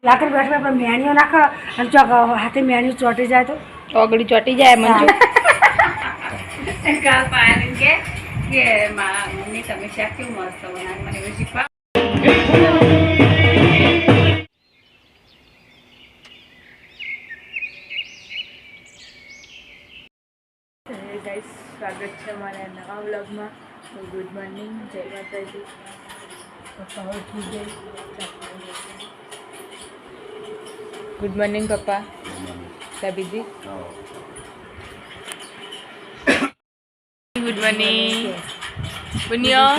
લાકડી બેઠા આપણે મેણીઓ નાખો અને ચોક હાથે મેણી ચોટી જાય તો ઓગળી ચોટી જાય મંજુ કાલ પાણી કે મમ્મી તમે શાક કેવું મસ્ત બનાવે મને એવું શીખવા ગાઈસ સ્વાગત છે મારા નવા વ્લોગમાં ગુડ મોર્નિંગ જય માતાજી પપ્પા ઉઠી ગઈ ગુડ મોર્નિંગ પપ્પા સાબીજી ગુડ મોર્નિંગ પુન્યો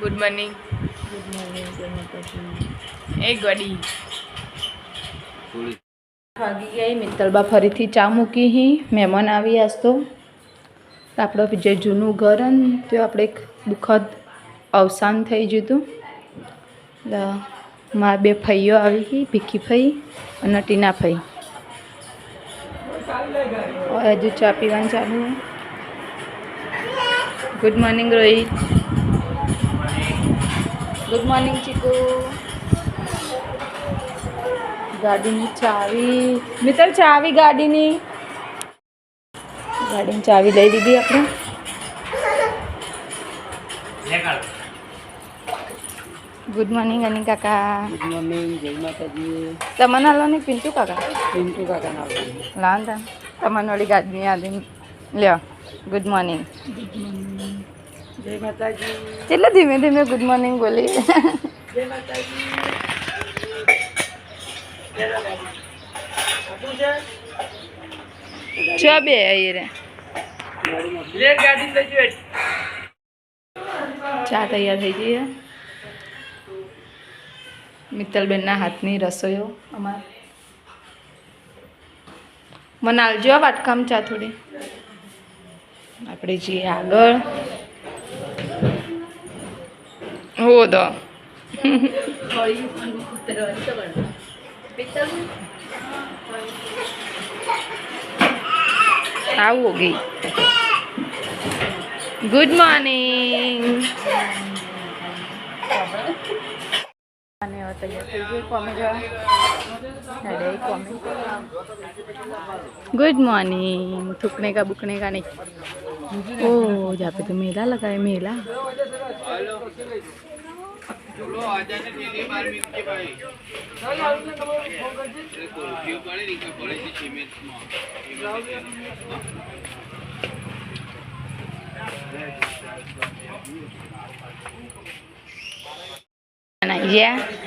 ગુડ મોર્નિંગ એક વડી વાગી ગઈ મિત્તલબા ફરીથી ચા મૂકી હી મહેમાન આવી આજ તો આપણો જે જૂનું ઘર ને તે આપણે એક દુઃખદ અવસાન થઈ ગયું હતું મારા બે ફઈઓ આવી હતી ભીખી ફઈ અને ટીના ફઈ હજુ ચા પીવાનું ચાલુ good morning Rohit good morning ચીકુ ગાડીની ચાવી મિત્ર ચાવી ગાડીની ચાવી લઈ લીધી આપણે ગુડ મોર્નિંગ અની કાકા ગુડ મોર્નિંગ જય માતાજી તમને હાલો ને પિન્ટુ કાકા ના લાવ તા તમને વળી ગાડીની યાદી લ્યો ગુડ મોર્નિંગ જય માતાજી એટલે ધીમે ધીમે ગુડ મોર્નિંગ બોલી જય માતાજી છ બે અહીં રે ચા તૈયાર થઈ ગઈ છે મિત્તલબેનના હાથની રસોઈઓ અમાર મને આલજો વાટકામ ચા થોડી આપણે જઈએ આગળ હો દો આવું हो गई गुड मॉर्निंग गुड मॉर्निंग थूकने का बुकने का नहीं ओ जहाँ पे तो मेला लगा है मेला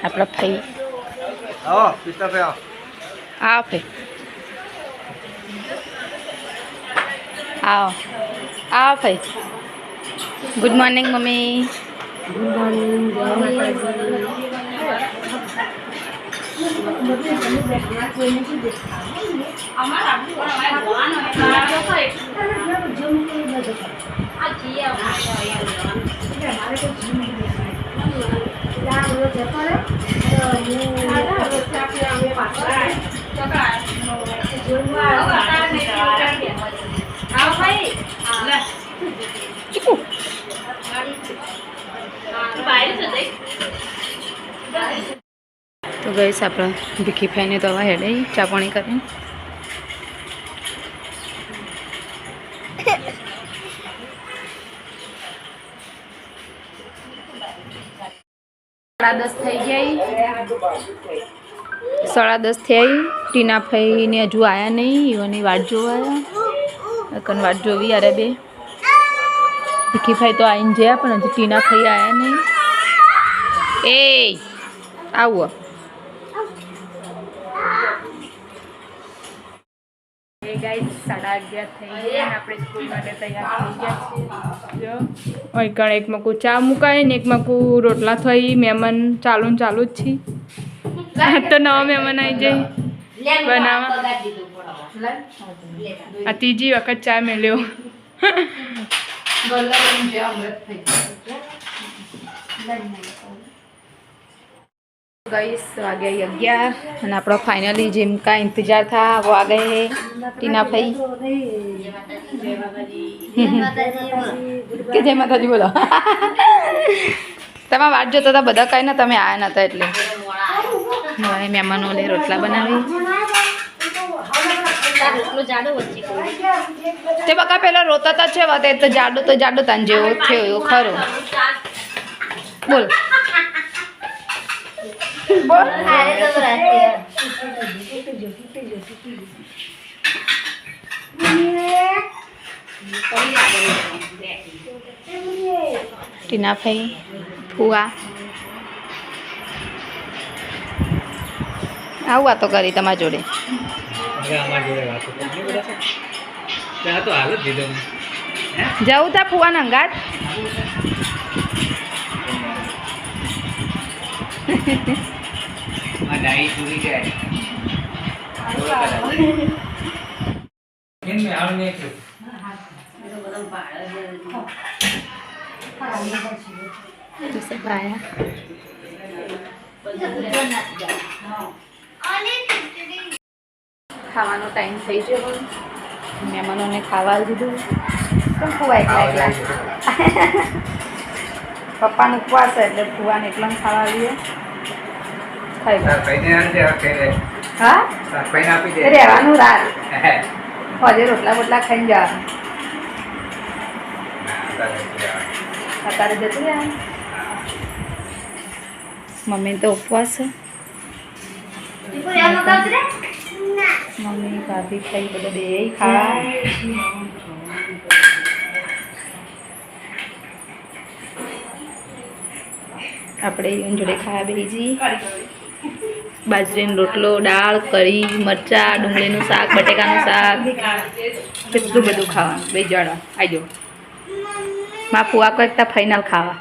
આપણા ભાઈ आओ भाई आओ आओ भाई good morning mummy good morning જય માતાજી तो गई अपना भीखी भाई ने तो हवा हेडे चा पानी करें साढ़ा 10 थी गई 10:30 थी टीना भाई ने हजू आया नहीं ईवनी वाट जोवाया कन वाट जोवी अरे बे भीखी भाई तो आईने जया पण हजू टीना भाई आया नहीं ए आओ गाइस 11:30 થઈ ગયા અને આપણે સ્કૂલ માટે તૈયાર થઈ ગયા છીએ જો ઓય કણ એક મકુ ચા મુકાય ને એક મકુ રોટલા થઈ મહેમાન ચાલુ જ છે તો નવા મહેમાન આવી જાય બનાવવા આ ત્રીજી વખત ચા મેલ્યો गाइस आ गए 11 અને આપણો ફાઇનલી जिम का इंतजार था वो आ गए हैं टीना भाई કે જય માતાજી બોલો તમે વાટ જોતા હતા બધા કઈ ના તમે આયા નતા એટલે હવે મહેમાનોને રોટલા બનાવી તે બકા પેલા રોતા તા છે વાત તો જાડો તાન જેવો થયો એવો ખરો બોલ બોલ ટીનાભાઈ ફુવા આવું વાતો કરી તમારા જોડે જવું તા ફુવા નંગાત ખાવાનો ટાઈમ થઈ ગયો મહેમાનોને ખાવા દીધું કેમ ફુવા એકલા પપ્પાનો ઉપવાસ છે એટલે ફુવાને એકલા ખાવા આવીએ હા રહેવાનું રાત હજે રોટલા બોટલા ખાઈને જવાનું અત્યારે જતું રહ્યા મમ્મી તો ઉપવાસ છે મમ્મી ભાભી ખાઈ બધા બે ખા આપણે એની જોડે ખાવા બેસી બાજરીનો રોટલો દાળ કરી મરચાં ડુંગળીનું શાક બટેકાનું શાક કેટલું બધું ખાવાનું બે જણા આવજો માં ફુવા કરતા ફાઇનલ ખાવા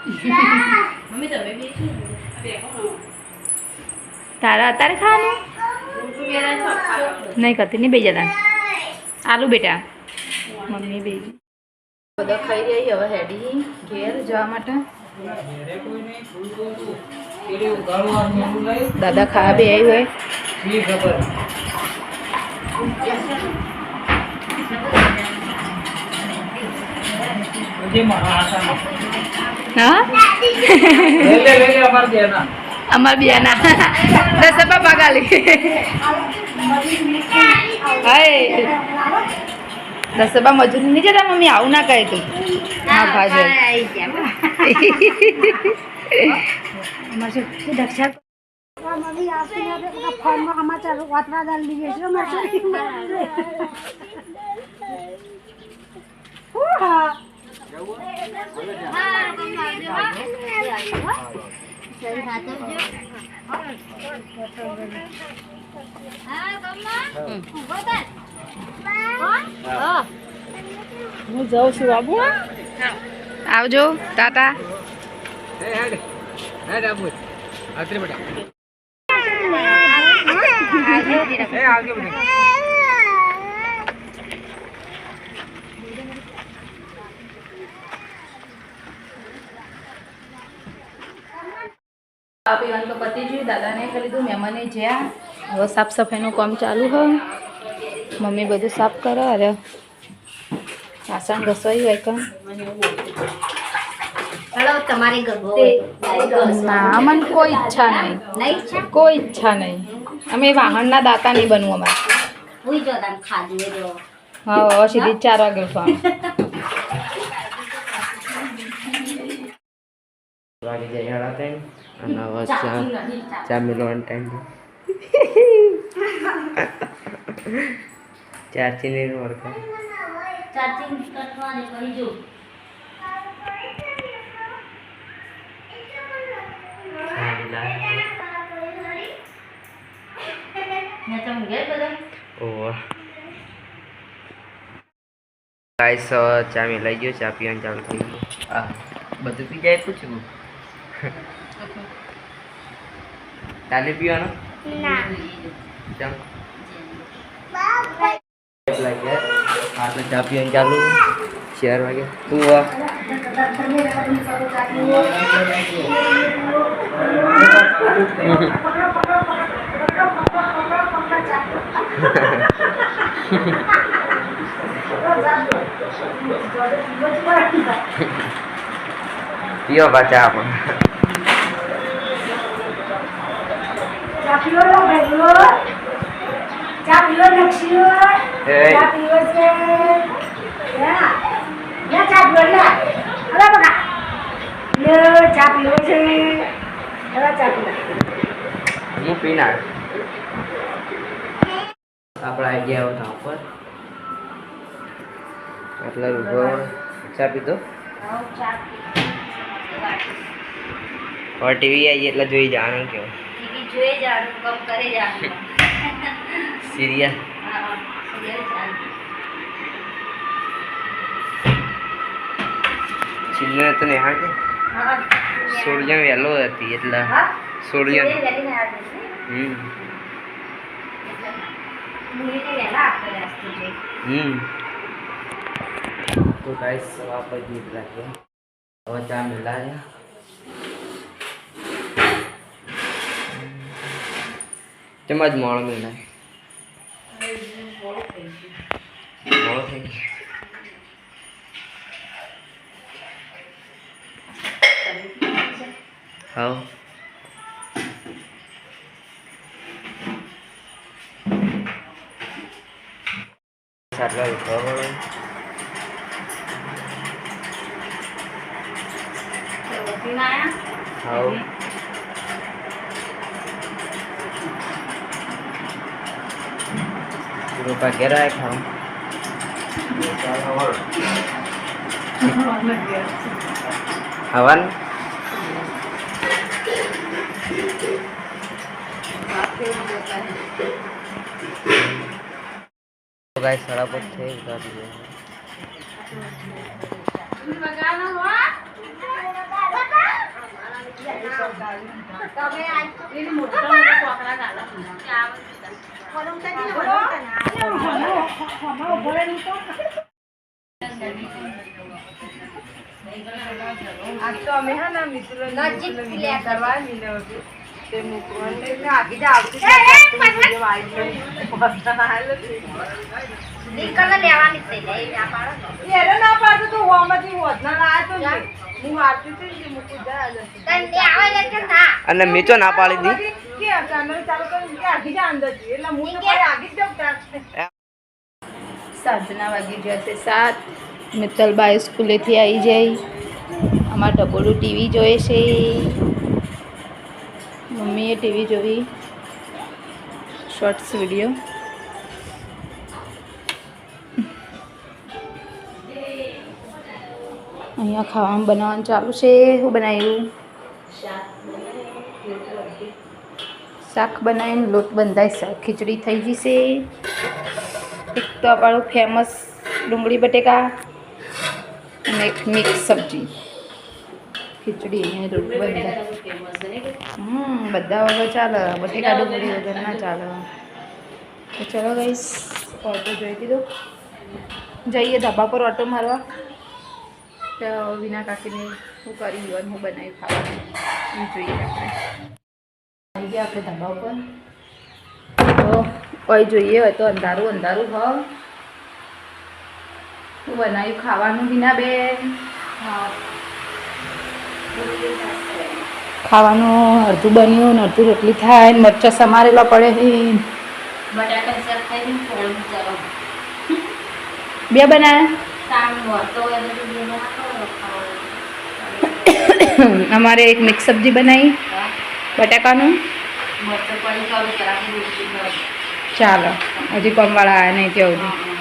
તારા અત્યારે ખાવાનું નહીં કરતી નહીં બે જતા આલુ બેટા મમ્મી બે બધા ખાઈ રહી હવે હેડી ઘેર જવા માટે દાદા ખાવા બે આવી હોય હા અમાર બિયાના દસ બાપા ગાલી હાય દસબા મજૂરી નહીં જતા મમ્મી આવું ના કહે તું હા ભાજે દક્ષા મમ્મી આપીને ફોનમાં સમાચાર વાતવા દાલી દઈએ છે હું જાઉં છું બાબુ આવજો ટાટા પીવાનું તો પતી ગયું દાદાને કરી લીધું મહેમાને જ્યાં હવે સાફ સફાઈનું કામ ચાલુ હોય મમ્મી બધું સાફ કરે અરે વાસણ ઘસવાઈ હોય કામ ના મને કોઈ ઈચ્છા નહીં કોઈ ઈચ્છા નહીં અમે વાહનના દાતા નહીં બનવું અમારે હા હવે સીધી 4 વાગે ઉઠવાનું વાગી જાય 3:30 અને હવે ચા મિલવાનો ટાઈમ ચાર્જિંગ નહીં વર્ક ગાઈસ ચા મિલાઈ ગયો ચા પીવાનું ચાલુ થઈ ગયું હા બધું પી જાય પૂછવું તાને પીવાનો ના ચમ આપણે ચા પીવાનું ચાલુ 4 વાગે તું પીઓ પાછા આપણે પીવો લો ભેગો ચા પીવો લક્ષીઓ ચા પીવો છે યા ચા પીવો લે અરે બકા લે ચા પીવો છે અરે ચા પીવો હું પીનાર આપણા આઈડિયા હતા ઉપર એટલે ઉભો ચા પીધો હવે ટીવી આવી એટલે જોઈ જવાનું કેવું ટીવી જોઈ જવાનું કામ કરી જવાનું સિરિયલ હા સિરિયલ ચાલુ છિલ્લે તો ને હા કે હા સોડિયમ વહેલો હતી એટલે હા સોડિયમ વેલી ના આવે મુલી વેલા આપે આસ્તે છે તો ગાઈસ સવા પર જીત લાગે હવે ચા મિલાયા ચમચ મોણ મિલાય મોડો થઈ ગયો હા સાટલા ઉઠવા પડે રોટી ના આયા હા રૂપા ઘેર આય ખાવ હવન તો ગાઈસ સાડા પાંચ થઈ ઉતારી આજ તો અમે હા ના મિત્રો કરવા મિલ્યો તે મૂકવાનું એટલે આગી જ આવતી લેવાની થઈ જાય ના પાડો એને ના પાડતો તો હોમાંથી વધના લાયા તો હું વાંચતી હતી કે મૂકું જાય તને આવે કે ના અને મીચો ના પાડી દી કે ચેનલ ચાલુ કરી કે આગી જ અંદર છે એટલે હું તો ભાઈ આગી જ જતા સાંજના વાગી જશે 7 મિત્તલબાઈ સ્કૂલેથી આવી જાય અમારા ટબોડું ટીવી જોએ છે મમ્મીએ ટીવી જોઈ શોર્ટ્સ વિડીયો અહીંયા ખાવાનું બનાવવાનું ચાલુ છે શું બનાવ્યું શાક બનાવીને લોટ બંધાય શાક ખીચડી થઈ જશે એક તો આપણું ફેમસ ડુંગળી બટેકા અને એક મિક્સ સબ્જી ખીચડી અને લોટ બંધાય બધા વગર ચાલે બટેકા ડુંગળી વગર ના ચાલે તો ચલો ગાઈસ ઓટો જોઈ દીધો જઈએ ધાબા પર ઓટો મારવા તો વિના કાકીને શું કરી હું બનાવી ખાવાનું એ જોઈએ આપણે આવી ગયા આપણે ધાબા ઉપર તો કોઈ જોઈએ હોય તો અંધારું અંધારું હ હું બનાવ્યું ખાવાનું વિના બેન ખાવાનું અડધું બન્યું ને અડધું રોટલી થાય ને મરચાં સમારેલા પડે છે બટાકા શાક ખાઈને થોડું ચાલો બે બનાવ્યા સામ મોટો એટલે તો બે ના ખાવ અમારે એક મિક્સ સબ્જી બનાવી બટાકાનું મોટો પડી કરું કરાવી દીધું ચાલો હજી કોમવાળા આવ્યા નહીં ત્યાં સુધી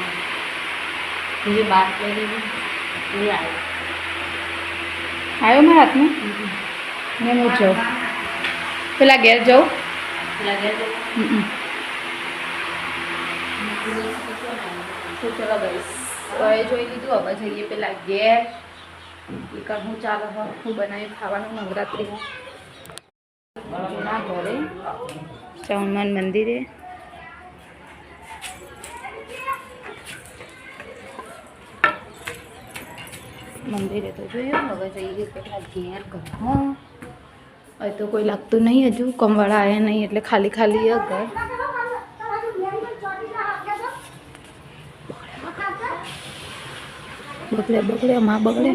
બીજી બાત કરી એ આવી આવ્યો મારા હાથમાં ને હું જાઉં પેલા ઘેર જાઉં લાગે તો ચલો ગઈશ હવે જોઈ લીધું હવે જઈએ પેલા ઘેર એકાદ હું ચાલો હું બનાવી ખાવાનું નવરાત્રિ જૂના ઘરે હનુમાન મંદિરે મંદિરે તો જોયું હવે જઈએ પેલા ઘેર ઘરમાં હવે તો કોઈ લાગતું નહીં હજુ કમવાળા આવ્યા નહીં એટલે ખાલી ખાલી ઘર બગડે બગડે માં બગડે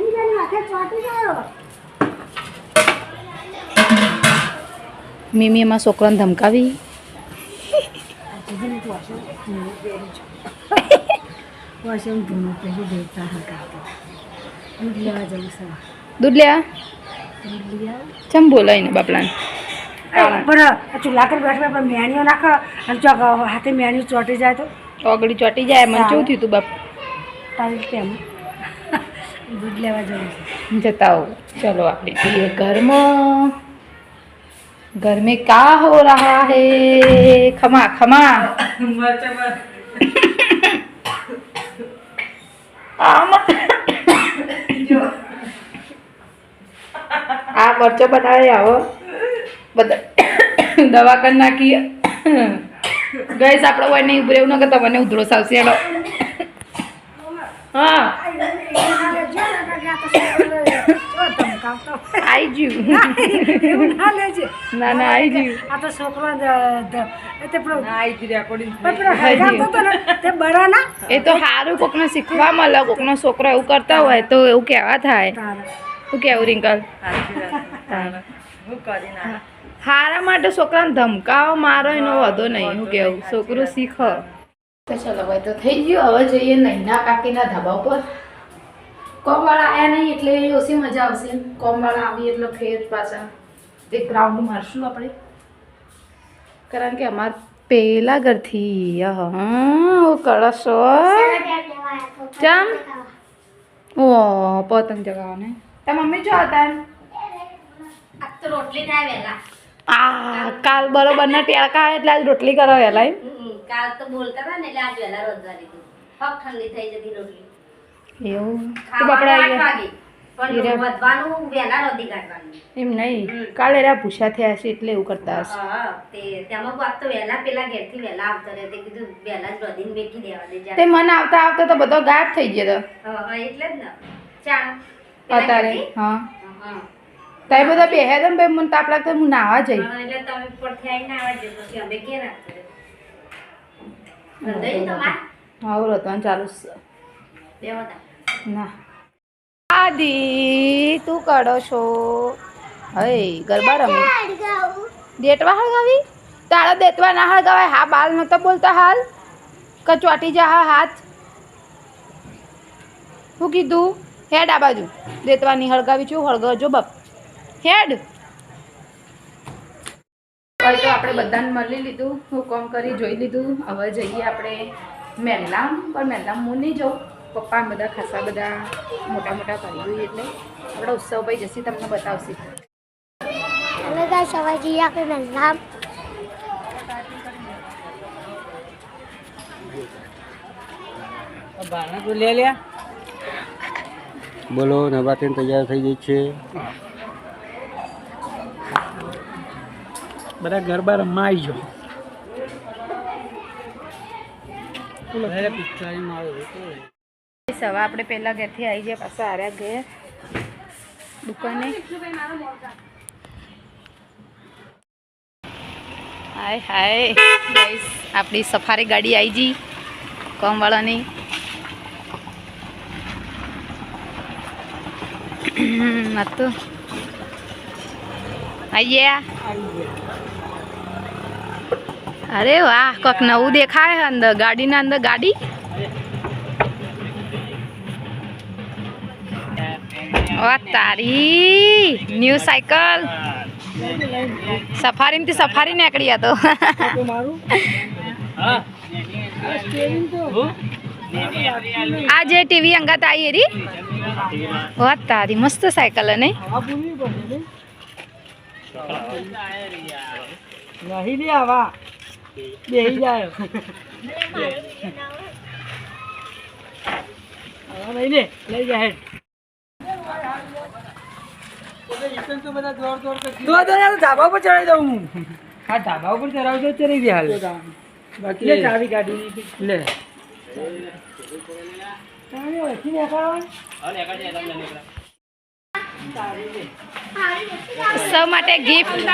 મીમી એમાં છોકરાને ધમકાવી એને તો વાસણ ધૂનું પહેર્યું છે વાસણ ધૂનું પહેર્યું દેવતા હકાવતો દૂધ લેવા જવું છે દૂધ લેવા દૂધ લઈ આવ ચમ બોલાય ને બાપલાને પણ ચૂલા પર બેઠા પણ મેણીઓ નાખો અને ચોક હાથે મેણીઓ ચોટી જાય તો ઓગળી ચોટી જાય મને કેવું થયું તું બાપ તારી તેમ દૂધ લેવા જવું છે જતા હો ચલો આપણે જઈએ ઘરમાં घर में क्या हो रहा है खमा खमा આ મરચો બનાવે આવો બધા દવા કરી નાખી ગઈસ આપણે હોય નહીં ઉભરે એવું ન કરતા મને ઉધરો આવશે હેલો હા आई जीव ना ना आई जीव આ તો છોકરો એ તો સારું કોકને શીખવા મળે કોકનો છોકરો એવું કરતા હોય તો એવું કેવા થાય શું કેવું રિંકલ હારા માટે છોકરાને ધમકાવો મારો એનો વધો નહીં શું કેવું છોકરું શીખ તો ચલો ભાઈ તો થઈ ગયું હવે જઈએ નૈના કાકીના ધાબા ઉપર કોમવાળા આવ્યા નહીં એટલે ઓછી મજા આવશે કોમવાળા આવી એટલે ફેર પાછા એક રાઉન્ડ મારશું આપણે કારણ કે અમારે પેલા ઘરથી હા કળશો ચમ ઓ પતંગ ચગાવવાને તાર મમ્મી જો હતા રોટલી થાય વેલા આ કાલ બરોબરના ટેળકા એટલે આજ રોટલી કરો વહેલા કાલ તો બોલતા હતા ને એટલે આજ વેલા રોજવા દીધું ફક ઠંડી થઈ જતી રોટલી એવું તો ખાવાનું બાપડા 8 વાગે પણ વધવાનું વેલા રોટી કાઢવાનું એમ નહીં કાલે એરા ભૂસા થયા છે એટલે એવું કરતા હશે હા તે તેમાં વાત તો વેલા પેલા ઘેરથી વેલા આવતા રહે તે કીધું વેલા જ રોધીને મેકી દેવા દે તે મને આવતા આવતા તો બધો ગાઢ થઈ ગયો હા એટલે જ ને ચાલ અત્યારે હા હા તાઈ બધા બેહે તો ભાઈ મને તાપ લાગતો હું નાવા જઈ એટલે તમે પડથી આવીને આવવા દે પછી અમે કે રાખતા બંધાઈ તમાર હા રોતવાનું ચાલુ છે બે હતા ના આદિ તું કરો છો હે ગરબા રમી દેતવા હળગાવી તારા દેતવા ના હળગાવાય હા બાલ નતો બોલતા હાલ કચવાટી જા હા હાથ શું કીધું હેડ આ બાજુ દેતવાની હળગાવી છું હળગાવજો બાપ હેડ હવે તો આપણે બધાને મળી લીધું હું કોમ કરી જોઈ લીધું હવે જઈએ આપણે મેલામ પણ મેલામ હું નહીં જાઉં પપ્પા બધા ખાસા બધા મોટા મોટા કરી દઈએ એટલે આપણે ઉત્સવ ભાઈ જશે તમને બતાવશે હવે ગાઈસ હવે જઈએ આપણે મેલામ બાણા તો લે લે બોલો નવરાત્રી તૈયાર થઈ ગઈ છે બધા ગરબા રમવા આવી જાઓ સવા આપણે પહેલાં ઘરથી આવી જાય પાછા આર્યા ઘેર દુકાને હાય હાય ગાઈસ આપણી સફારી ગાડી આવી ગઈ કોમવાળાની તો આઈએ અરે વાહ કોક નવું દેખાય અંદર ગાડીના અંદર ગાડી વાહ તારી ન્યૂ સાયકલ સફારી સફારી નીકળી તો આ જે ટીવી અંગાત આવી એરી વાહ તારી મસ્ત સાયકલ ને નહીં લે આવા બેહી જાય લઈ લે લઈ જાય ધાબા ઉપર ચડાવી દઉં હા ધાબા ઉપર ચડાવજો ચડી દે હાલ બાકી ચાવી ગાડી લે ઉત્સવ માટે ગિફ્ટ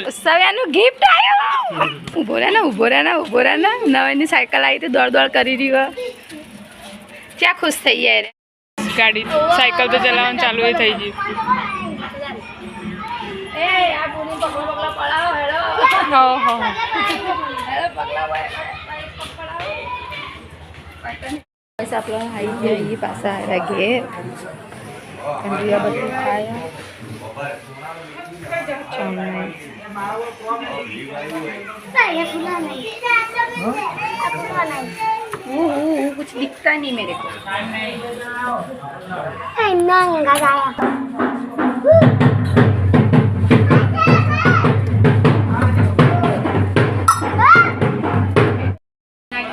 ઉત્સવ ગિફ્ટ આવ્યો ઉભો રહે ને નવાની સાયકલ આવી તો દોડ દોડ કરી રહ્યો ક્યાં ખુશ થઈ જાય રે ગાડી સાયકલ તો ચલાવવાનું ચાલુ થઈ ગયું એ આ પૂરી પકડો પકડો પડાવો હેડો ઓહો બસ આપણે આવી જઈએ પાછા આવ્યા ઘેર કંડિયા બધું ખાયા कुछ दिखता नहीं मेरे को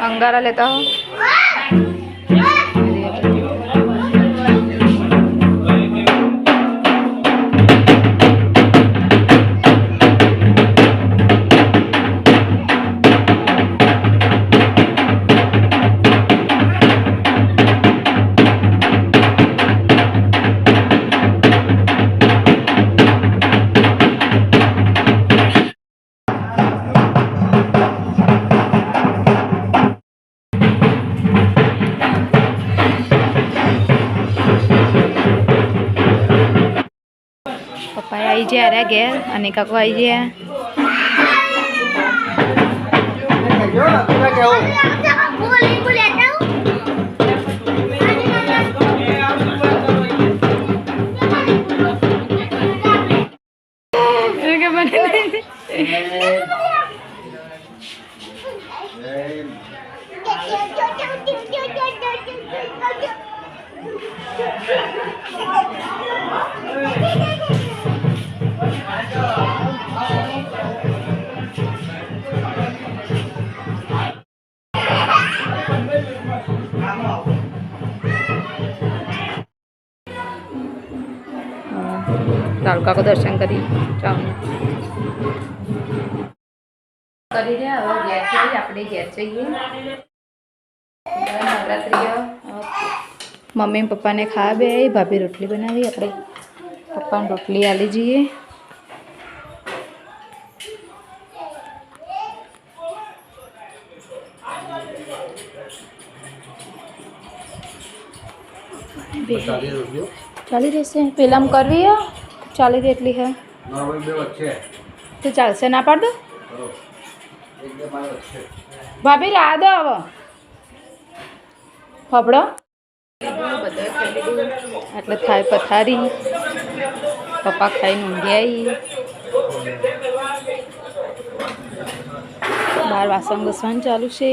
अंगारा लेता हूँ પપ્પા આવી ગયા રે ઘેર અને કાકો આવી ગયા तालका को दर्शन करी जाओ કરી દે હવે ઘેર જઈએ આપણે ઘેર જઈએ નવરાત્રી મમ્મી પપ્પાને ખાવા બે ભાભી રોટલી બનાવી આપણે પપ્પાને રોટલી આલી જઈએ ચાલી રહેશે પેલામ કરવી હે ચાલી રહી એટલી હે તો ચાલશે ના પાડ દો ભાભી રા દો હવે ફબડો બધા ખાઈ લીધું એટલે થાય પથારી પપ્પા ખાઈને ઊંઘી બહાર વાસણ ઘસવાનું ચાલુ છે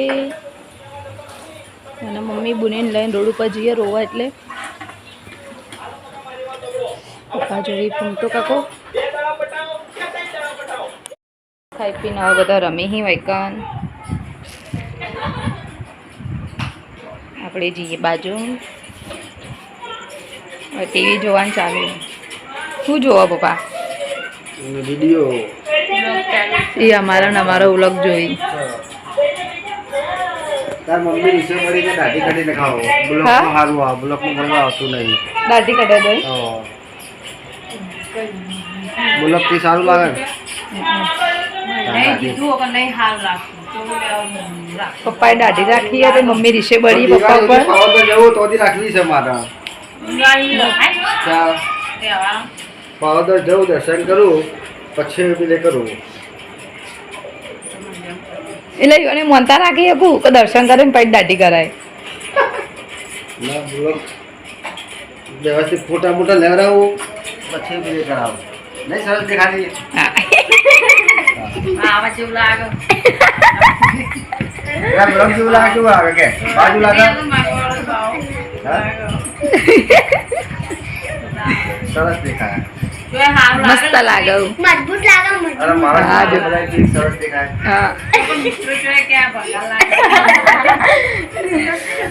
અને મમ્મી બુનેને લઈને રોડ ઉપર જઈએ રોવા એટલે પપ્પા જોઈ ફૂમતો કાકો ખાઈ પીને હવે બધા રમી હી વૈકન આપણે જઈએ બાજુ ટીવી જોવાનું ચાલુ શું જોવો પપ્પા વિડીયો એ અમારો વ્લોગ જોઈ તાર મમ્મી રીસે મળી કે દાઢી કાઢીને ખાઓ બ્લોક હા? માં હારું આ બ્લોક માં મળવા આવતું નહીં દાઢી કાઢે દો બ્લોક થી સારું લાગે ને? પપ્પાએ દાઢી રાખી હતી મમ્મી રીસે બળી પપ્પા ઉપર પાવાગઢ જવું તો રાખવી છે મારા પાવાગઢ જવું દર્શન કરું પછી પેલે કરું એટલે એને મનતા રાખી શકું કે દર્શન કરીને પછી દાઢી કરાય ના બ્લોક વ્યવસ્થિત ફોટા મોટા લેવડાવું પછી પેલે કરાવું નહીં સરસ દેખાડી બ્લોક જેવું લાગે કેવું આવે કે બાજુ લાગે હા? સરસ દેખાય મસ્ત લાગે મજબૂત લાગે અરે મારા હા, જે બધા કેવી સરસ દેખાય હા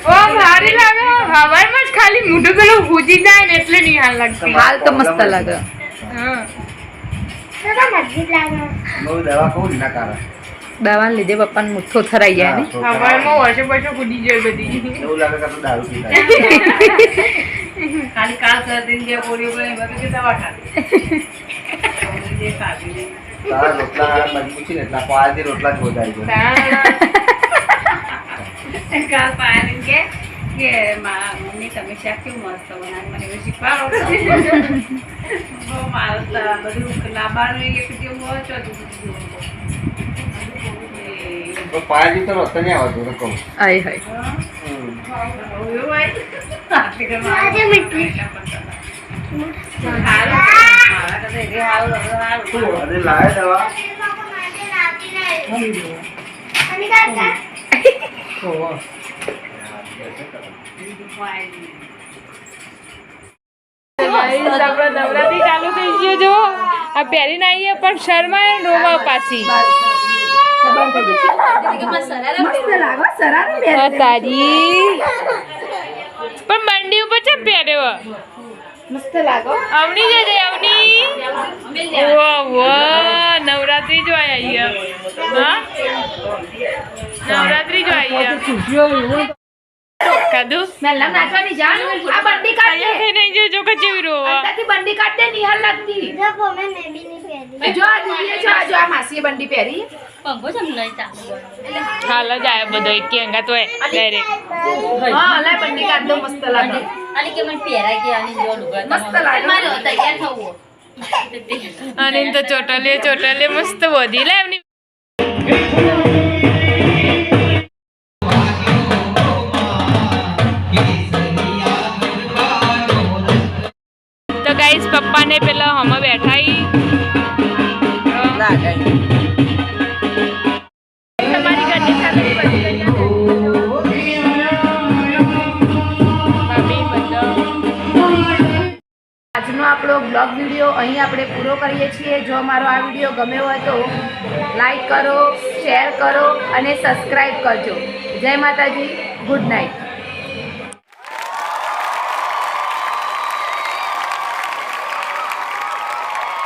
ઓ ભારી લાગે હવામાં જ ખાલી મોઢું પેલું ભૂજી જાય ને એટલે નહીં હાલ લાગતી હાલ તો મસ્ત લાગે હા મજબૂત લાગે બહુ દવા કહું ના કારણ દવાને લીધે પપ્પાને મુઠ્ઠો થરાઈ જાય ને હવામાં વર્ષે વર્ષે ફૂટી જાય બધી એવું લાગે કે આપણે દારૂ પીતા ખાલી કાલ કરીને જે પોલીઓ બને બધું કે દવા ખાધી તારા રોટલા મજબૂત છે ને એટલા પાયાથી રોટલા જ વધારી જાય કાલ પાણી કે મમ્મી તમે શાક કેવું મસ્ત બનાવે મને એવું શીખવાડો બહુ મારું બધું લાંબાનું એક જેવું હોય તો તો પાણી તો રસ્તા નહીં આવતું તો કહું આય હાય અરે લાય દવા આપણે નવરાત્રી ચાલુ થઈ ગયો જો આ પહેરીને આવીએ પણ શર્માએ રોવા પાછી તારી પણ મંડી ઉપર ચમ પહેર્યો મસ્ત લાગો અવની જજે અવની વાહ નવરાત્રી જો આવી હા નવરાત્રી જો આવી કાદુ મેલા નાચવાની જાણ આ બંડી કાઢ દે નહીં જો જો કચેવી રોવા અંદાથી બંડી કાઢ દે નિહાલ લાગતી જો આ દીદીએ જો આ માસીએ બંડી પહેરી હાલ જ આયો બધો એક અંગા તો ડાયરેક્ટ હા લે બંડી કાઢ દો મસ્ત લાગે મસ્ત લાગે અને તો ચોટલે મસ્ત વધી લે એમની તો ગાઈસ પપ્પાને પેલા હમ બેઠાઈ તમારી ઘરની સાથે આજનો આપણો બ્લોગ વિડીયો અહીં આપણે પૂરો કરીએ છીએ જો અમારો આ વિડીયો ગમ્યો હોય તો લાઈક કરો શેર કરો અને સબસ્ક્રાઈબ કરજો જય માતાજી ગુડ નાઇટ